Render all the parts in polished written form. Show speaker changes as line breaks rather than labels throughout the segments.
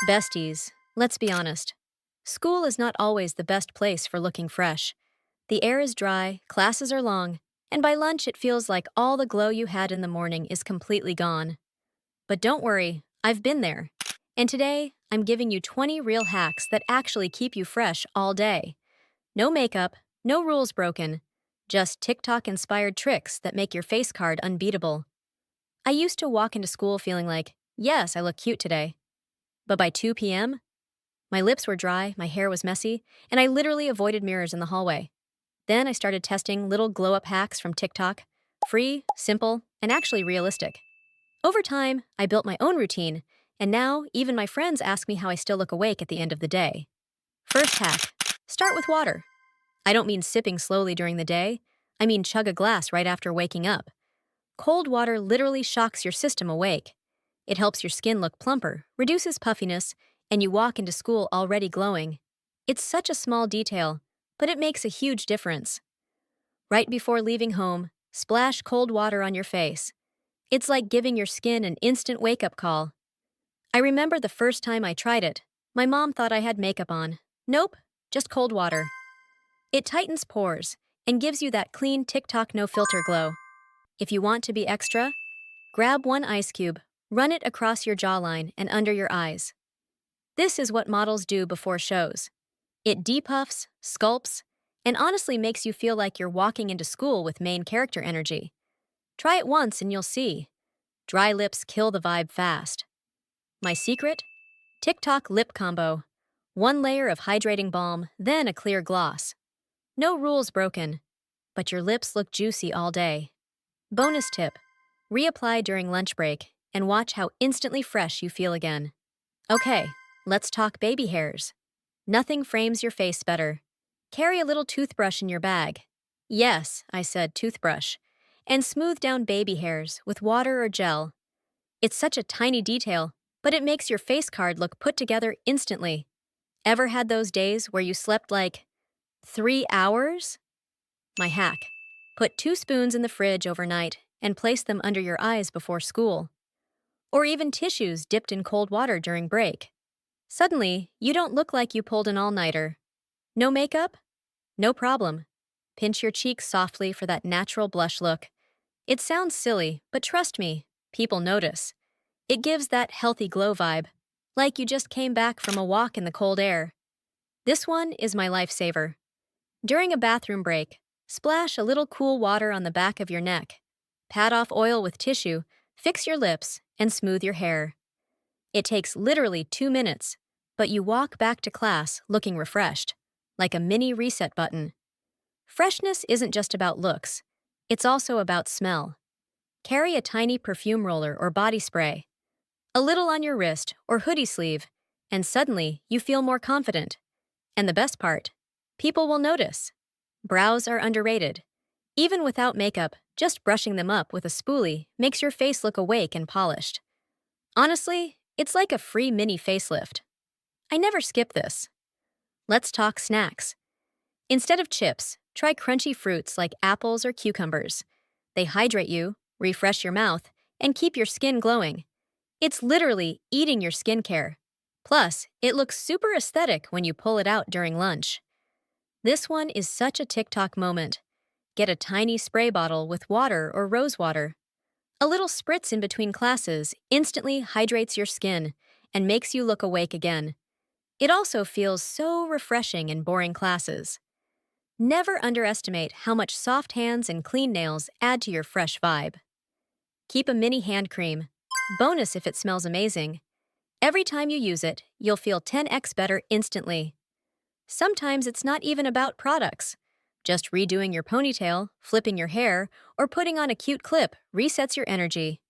Besties, let's be honest. School is not always the best place for looking fresh. The air is dry, classes are long, and by lunch it feels like all the glow you had in the morning is completely gone. But don't worry, I've been there. And today, I'm giving you 20 real hacks that actually keep you fresh all day. No makeup, no rules broken, just TikTok-inspired tricks that make your face card unbeatable. I used to walk into school feeling like, yes, I look cute today. But by 2 p.m., my lips were dry, my hair was messy, and I literally avoided mirrors in the hallway. Then I started testing little glow-up hacks from TikTok. Free, simple, and actually realistic. Over time, I built my own routine, and now even my friends ask me how I still look awake at the end of the day. First hack, start with water. I don't mean sipping slowly during the day. I mean chug a glass right after waking up. Cold water literally shocks your system awake. It helps your skin look plumper, reduces puffiness, and you walk into school already glowing. It's such a small detail, but it makes a huge difference. Right before leaving home, splash cold water on your face. It's like giving your skin an instant wake-up call. I remember the first time I tried it. My mom thought I had makeup on. Nope, just cold water. It tightens pores and gives you that clean TikTok no-filter glow. If you want to be extra, grab one ice cube, run it across your jawline and under your eyes. This is what models do before shows. It depuffs, sculpts, and honestly makes you feel like you're walking into school with main character energy. Try it once and you'll see. Dry lips kill the vibe fast. My secret? TikTok lip combo. One layer of hydrating balm, then a clear gloss. No rules broken, but your lips look juicy all day. Bonus tip, reapply during lunch break and watch how instantly fresh you feel again. Okay, let's talk baby hairs. Nothing frames your face better. Carry a little toothbrush in your bag. Yes, I said toothbrush. And smooth down baby hairs with water or gel. It's such a tiny detail, but it makes your face card look put together instantly. Ever had those days where you slept like 3 hours? My hack. Put 2 spoons in the fridge overnight and place them under your eyes before school. Or even tissues dipped in cold water during break. Suddenly, you don't look like you pulled an all-nighter. No makeup? No problem. Pinch your cheeks softly for that natural blush look. It sounds silly, but trust me, people notice. It gives that healthy glow vibe, like you just came back from a walk in the cold air. This one is my lifesaver. During a bathroom break, splash a little cool water on the back of your neck. Pat off oil with tissue, fix your lips, and smooth your hair. It takes literally 2 minutes, but you walk back to class looking refreshed, like a mini reset button. Freshness isn't just about looks. It's also about smell. Carry a tiny perfume roller or body spray. A little on your wrist or hoodie sleeve, and suddenly you feel more confident. And the best part, people will notice. Brows are underrated. Even without makeup, just brushing them up with a spoolie makes your face look awake and polished. Honestly, it's like a free mini facelift. I never skip this. Let's talk snacks. Instead of chips, try crunchy fruits like apples or cucumbers. They hydrate you, refresh your mouth, and keep your skin glowing. It's literally eating your skincare. Plus, it looks super aesthetic when you pull it out during lunch. This one is such a TikTok moment. Get a tiny spray bottle with water or rose water. A little spritz in between classes instantly hydrates your skin and makes you look awake again. It also feels so refreshing in boring classes. Never underestimate how much soft hands and clean nails add to your fresh vibe. Keep a mini hand cream. Bonus if it smells amazing. Every time you use it, you'll feel 10x better instantly. Sometimes it's not even about products. Just redoing your ponytail, flipping your hair, or putting on a cute clip resets your energy.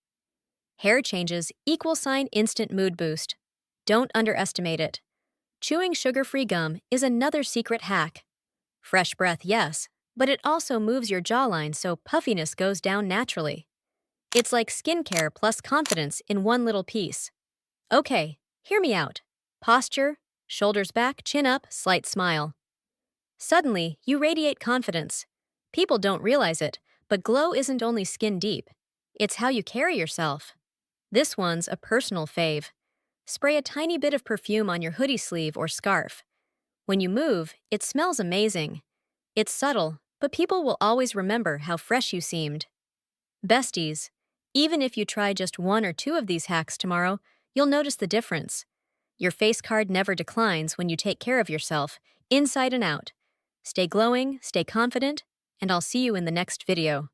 Hair changes =sign instant mood boost. Don't underestimate it. Chewing sugar-free gum is another secret hack. Fresh breath, yes, but it also moves your jawline so puffiness goes down naturally. It's like skincare plus confidence in one little piece. Okay, hear me out. Posture, shoulders back, chin up, slight smile. Suddenly, you radiate confidence. People don't realize it, but glow isn't only skin deep. It's how you carry yourself. This one's a personal fave. Spray a tiny bit of perfume on your hoodie sleeve or scarf. When you move, it smells amazing. It's subtle, but people will always remember how fresh you seemed. Besties, even if you try just one or two of these hacks tomorrow, you'll notice the difference. Your face card never declines when you take care of yourself, inside and out. Stay glowing, stay confident, and I'll see you in the next video.